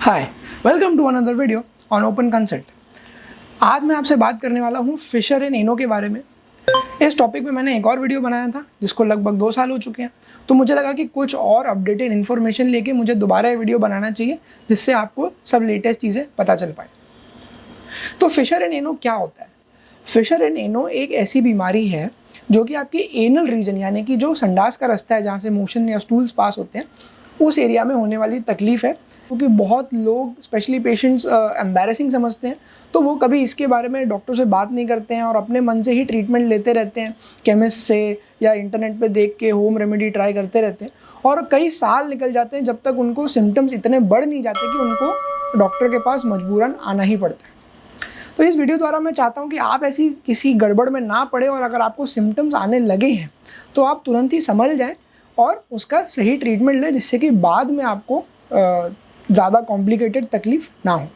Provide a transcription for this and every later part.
Hi, welcome to another video on open concept. आज मैं आपसे बात करने वाला हूँ फिशर एंड एनो के बारे में। इस टॉपिक पे मैंने एक और वीडियो बनाया था जिसको लगभग 2 साल हो चुके हैं, तो मुझे लगा कि कुछ और अपडेटेड इन्फॉर्मेशन लेके मुझे दोबारा ये वीडियो बनाना चाहिए जिससे आपको सब लेटेस्ट चीज़ें पता चल पाए। तो फिशर एंड एनो क्या होता है? फिशर एंड एनो एक ऐसी बीमारी है जो कि आपके एनल रीजन यानी कि जो संडास का रास्ता है जहाँ से मोशन या स्टूल्स पास होते हैं उस एरिया में होने वाली तकलीफ़ है, क्योंकि बहुत लोग स्पेशली पेशेंट्स एम्बैरेसिंग समझते हैं, तो वो कभी इसके बारे में डॉक्टर से बात नहीं करते हैं और अपने मन से ही ट्रीटमेंट लेते रहते हैं, केमिस्ट से या इंटरनेट पे देख के होम रेमेडी ट्राई करते रहते हैं और कई साल निकल जाते हैं जब तक उनको सिम्टम्स इतने बढ़ नहीं जाते कि उनको डॉक्टर के पास मजबूरन आना ही पड़ता है। तो इस वीडियो द्वारा मैं चाहता हूँ कि आप ऐसी किसी गड़बड़ में ना पड़े और अगर आपको सिम्टम्स आने लगे हैं तो आप तुरंत ही समझ जाएँ और उसका सही ट्रीटमेंट लें, जिससे कि बाद में आपको ज़्यादा कॉम्प्लिकेटेड तकलीफ़ ना हो।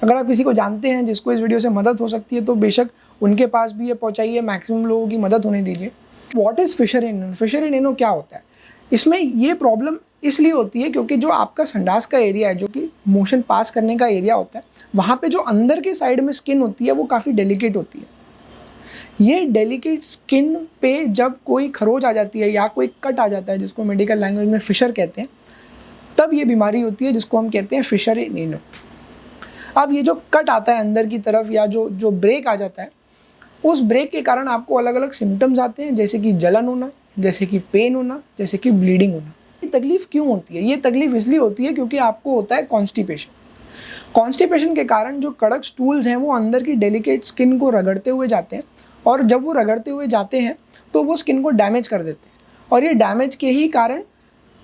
अगर आप किसी को जानते हैं जिसको इस वीडियो से मदद हो सकती है तो बेशक उनके पास भी ये पहुँचाइए, मैक्सिमम लोगों की मदद होने दीजिए। What is Fisher and ANOVA? Fisher and ANOVA क्या होता है? इसमें ये प्रॉब्लम इसलिए होती है क्योंकि जो आपका संडास का एरिया है, जो कि मोशन पास करने का एरिया होता है, वहाँ पे जो अंदर के साइड में स्किन होती है वो काफ़ी डेलिकेट होती है। ये डेलिकेट स्किन पे जब कोई खरोच आ जाती है या कोई कट आ जाता है, जिसको मेडिकल लैंग्वेज में फिशर कहते हैं, तब ये बीमारी होती है जिसको हम कहते हैं फिशर एंड एनो। अब ये जो कट आता है अंदर की तरफ या जो ब्रेक आ जाता है, उस ब्रेक के कारण आपको अलग अलग सिम्टम्स आते हैं, जैसे कि जलन होना, जैसे कि पेन होना, जैसे कि ब्लीडिंग होना। ये तकलीफ़ क्यों होती है? ये तकलीफ़ इसलिए होती है क्योंकि आपको होता है कॉन्स्टिपेशन। कॉन्स्टिपेशन के कारण जो कड़क स्टूल्स हैं वो अंदर की डेलिकेट स्किन को रगड़ते हुए जाते हैं और जब वो रगड़ते हुए जाते हैं तो वो स्किन को डैमेज कर देते हैं और ये डैमेज के ही कारण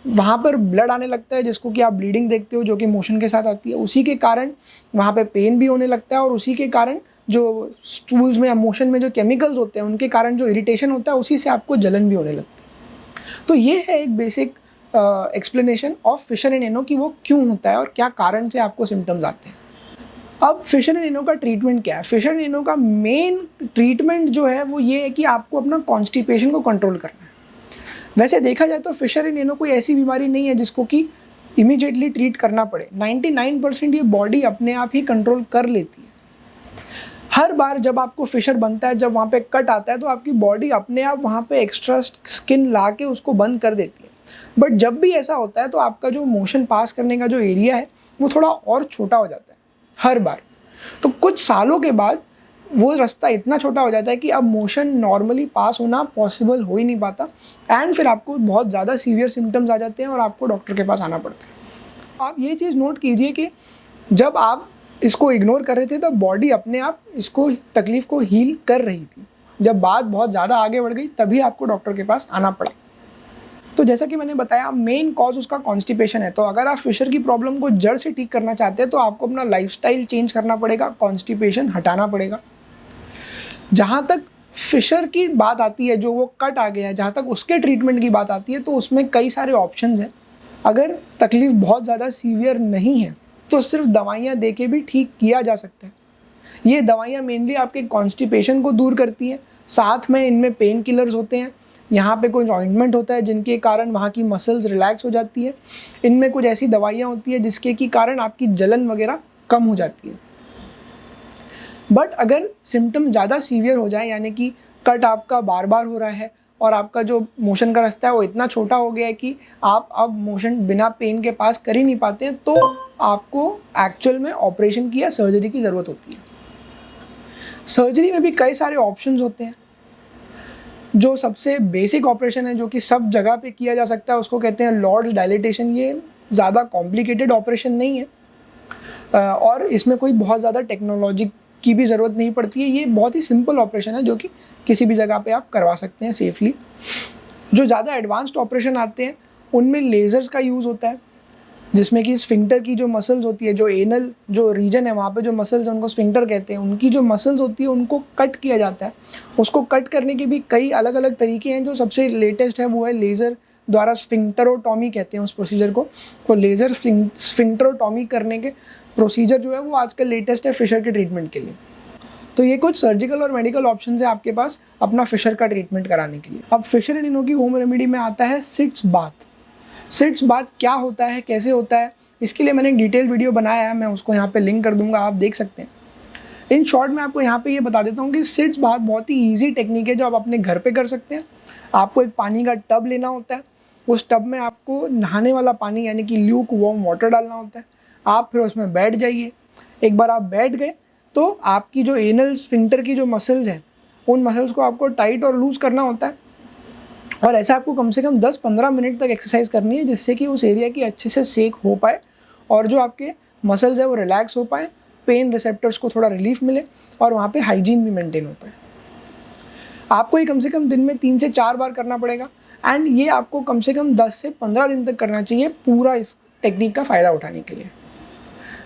वहाँ पर ब्लड आने लगता है, जिसको कि आप ब्लीडिंग देखते हो, जो कि मोशन के साथ आती है। उसी के कारण वहाँ पे पेन भी होने लगता है और उसी के कारण जो स्टूल्स में या मोशन में जो केमिकल्स होते हैं उनके कारण जो इरिटेशन होता है उसी से आपको जलन भी होने लगती है। तो ये है एक basic explanation of Fisher and ANOVA कि वो क्यों होता है और क्या कारण से आपको सिम्टम्स आते हैं। अब फिशर एंड एनो का ट्रीटमेंट क्या है? फिशर एंड एनो का मेन ट्रीटमेंट जो है वो ये है कि आपको अपना कॉन्स्टिपेशन को कंट्रोल करना है। वैसे देखा जाए तो फिशर एंड एनो कोई ऐसी बीमारी नहीं है जिसको कि इमीडिएटली ट्रीट करना पड़े। 99% ये बॉडी अपने आप ही कंट्रोल कर लेती है। हर बार जब आपको फिशर बनता है, जब वहाँ पे कट आता है, तो आपकी बॉडी अपने आप वहाँ पे एक्स्ट्रा स्किन ला के उसको बंद कर देती है। बट जब भी ऐसा होता है तो आपका जो मोशन पास करने का जो एरिया है वो थोड़ा और छोटा हो जाता है हर बार। तो कुछ सालों के बाद वो रास्ता इतना छोटा हो जाता है कि अब मोशन नॉर्मली पास होना पॉसिबल हो ही नहीं पाता एंड फिर आपको बहुत ज़्यादा सीवियर सिम्टम्स आ जाते हैं और आपको डॉक्टर के पास आना पड़ता है। आप ये चीज़ नोट कीजिए कि जब आप इसको इग्नोर कर रहे थे तब बॉडी अपने आप इसको तकलीफ़ को हील कर रही थी। जब बात बहुत ज़्यादा आगे बढ़ गई तभी आपको डॉक्टर के पास आना पड़ा। तो जैसा कि मैंने बताया, मेन कॉज उसका कॉन्स्टिपेशन है। तो अगर आप फिशर की प्रॉब्लम को जड़ से ठीक करना चाहते हैं तो आपको अपना लाइफस्टाइल चेंज करना पड़ेगा, कॉन्स्टिपेशन हटाना पड़ेगा। जहाँ तक फिशर की बात आती है, जो वो कट आ गया है, जहाँ तक उसके ट्रीटमेंट की बात आती है तो उसमें कई सारे ऑप्शंस हैं। अगर तकलीफ़ बहुत ज़्यादा सीवियर नहीं है तो सिर्फ दवाइयाँ दे के भी ठीक किया जा सकता है। ये दवाइयाँ मेनली आपके कॉन्स्टिपेशन को दूर करती हैं, साथ में इनमें पेन किलर्स होते हैं। यहाँ पे कुछ ऑइंटमेंट होता है जिनके कारण वहाँ की मसल्स रिलैक्स हो जाती है। इनमें कुछ ऐसी दवाइयाँ होती है जिसके की कारण आपकी जलन वगैरह कम हो जाती है। बट अगर सिम्टम ज़्यादा सीवियर हो जाए, यानी कि कट आपका बार बार हो रहा है और आपका जो मोशन का रास्ता है वो इतना छोटा हो गया है कि आप अब मोशन बिना पेन के पास कर ही नहीं पाते हैं, तो आपको एक्चुअल में ऑपरेशन की या सर्जरी की ज़रूरत होती है। सर्जरी में भी कई सारे ऑप्शंस होते हैं। जो सबसे बेसिक ऑपरेशन है, जो कि सब जगह पे किया जा सकता है, उसको कहते हैं लॉर्ड्स डायलिटेशन। ये ज़्यादा कॉम्प्लिकेटेड ऑपरेशन नहीं है और इसमें कोई बहुत ज़्यादा टेक्नोलॉजी की भी ज़रूरत नहीं पड़ती है। ये बहुत ही सिंपल ऑपरेशन है जो कि किसी भी जगह पे आप करवा सकते हैं सेफली। जो ज़्यादा एडवांस्ड ऑपरेशन आते हैं उनमें लेज़र्स का यूज़ होता है, जिसमें कि स्फिंक्टर की जो मसल्स होती है, जो एनल जो रीजन है वहाँ पे जो मसल्स हैं उनको स्फिंक्टर कहते हैं, उनकी जो मसल्स होती है उनको कट किया जाता है। उसको कट करने के भी कई अलग अलग तरीके हैं। जो सबसे लेटेस्ट है वो है लेज़र द्वारा स्फिंक्टरोटॉमी कहते हैं उस प्रोसीजर को। तो लेज़र स्फिंक्टरोटॉमी करने के प्रोसीजर जो है वो आजकल लेटेस्ट है फिशर के ट्रीटमेंट के लिए। तो ये कुछ सर्जिकल और मेडिकल ऑप्शन है आपके पास अपना फिशर का ट्रीटमेंट कराने के लिए। अब फिशर एंड एनो की होम रेमेडी में आता है सिट्स बाथ। सिट्स बाथ क्या होता है, कैसे होता है, इसके लिए मैंने एक डिटेल वीडियो बनाया है, मैं उसको यहाँ पे लिंक कर दूंगा, आप देख सकते हैं। इन शॉर्ट मैं आपको यहाँ पे ये बता देता हूँ कि सिट्स बाथ बहुत ही ईजी टेक्निक है जो आप अपने घर पे कर सकते हैं। आपको एक पानी का टब लेना होता है, उस टब में आपको नहाने वाला पानी यानी कि ल्यूक वार्म वाटर डालना होता है। आप फिर उसमें बैठ जाइए। एक बार आप बैठ गए तो आपकी जो एनल स्फिंक्टर की जो मसल्स हैं, उन मसल्स को आपको टाइट और लूज़ करना होता है, और ऐसा आपको कम से कम 10-15 मिनट तक एक्सरसाइज करनी है, जिससे कि उस एरिया की अच्छे से सेक हो पाए और जो आपके मसल्स है वो रिलैक्स हो पाए, पेन रिसेप्टर्स को थोड़ा रिलीफ मिले और वहाँ पे हाइजीन भी मेंटेन हो पाए। आपको ये कम से कम दिन में 3 से 4 बार करना पड़ेगा, एंड ये आपको कम से कम 10 से 15 दिन तक करना चाहिए पूरा इस टेक्निक का फ़ायदा उठाने के लिए।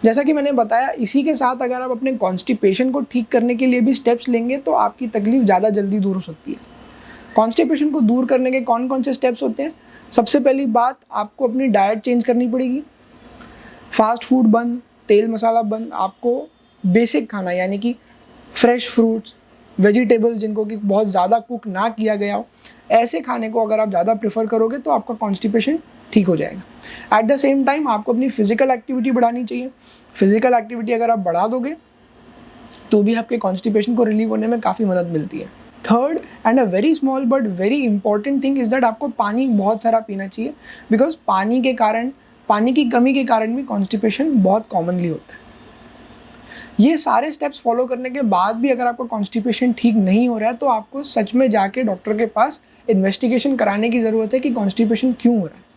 जैसा कि मैंने बताया, इसी के साथ अगर आप अपने कॉन्स्टिपेशन को ठीक करने के लिए भी स्टेप्स लेंगे तो आपकी तकलीफ ज़्यादा जल्दी दूर हो सकती है। कॉन्स्टिपेशन को दूर करने के कौन कौन से स्टेप्स होते हैं? सबसे पहली बात, आपको अपनी डाइट चेंज करनी पड़ेगी। फास्ट फूड बंद, तेल मसाला बंद, आपको बेसिक खाना यानी कि फ्रेश फ्रूट्स, वेजिटेबल जिनको कि बहुत ज़्यादा कुक ना किया गया हो, ऐसे खाने को अगर आप ज़्यादा प्रेफर करोगे तो आपका कॉन्स्टिपेशन ठीक हो जाएगा। एट द सेम टाइम आपको अपनी फिजिकल एक्टिविटी बढ़ानी चाहिए। फिजिकल एक्टिविटी अगर आप बढ़ा दोगे तो भी आपके कॉन्स्टिपेशन को रिलीव होने में काफ़ी मदद मिलती है। Third and a very small but very important thing is that आपको पानी बहुत सारा पीना चाहिए, बिकॉज पानी की कमी के कारण भी कॉन्स्टिपेशन बहुत कॉमनली होता है। ये सारे स्टेप्स फॉलो करने के बाद भी अगर आपका कॉन्स्टिपेशन ठीक नहीं हो रहा है तो आपको सच में जाके डॉक्टर के पास इन्वेस्टिगेशन कराने की ज़रूरत है कि कॉन्स्टिपेशन क्यों हो रहा है।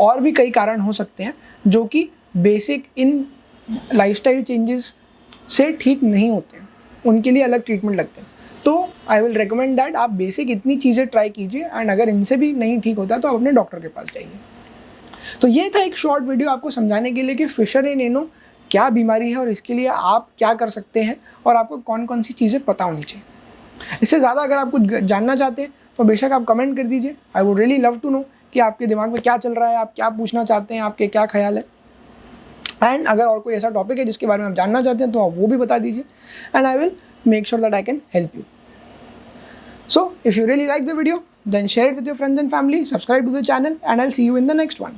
और भी कई कारण हो सकते हैं जो कि बेसिक इन लाइफस्टाइल चेंजेस से ठीक नहीं होते हैं, उनके लिए अलग ट्रीटमेंट लगते हैं। तो आई विल रिकमेंड दैट आप बेसिक इतनी चीज़ें ट्राई कीजिए, एंड अगर इनसे भी नहीं ठीक होता तो आप अपने डॉक्टर के पास जाइए। तो ये था एक शॉर्ट वीडियो आपको समझाने के लिए कि फिशर इन एनो क्या बीमारी है और इसके लिए आप क्या कर सकते हैं और आपको कौन कौन सी चीज़ें पता होनी चाहिए। इससे ज़्यादा अगर आप कुछ जानना चाहते हैं तो बेशक आप कमेंट कर दीजिए। I would really love to know कि आपके दिमाग में क्या चल रहा है, आप क्या पूछना चाहते हैं, आपके क्या ख्याल है। एंड अगर और कोई ऐसा टॉपिक है जिसके बारे में आप जानना चाहते हैं तो आप वो भी बता दीजिए, and I will make sure that I can help you. So if you really like the video, then share it with your friends and family, subscribe to the channel, and I'll see you in the next one.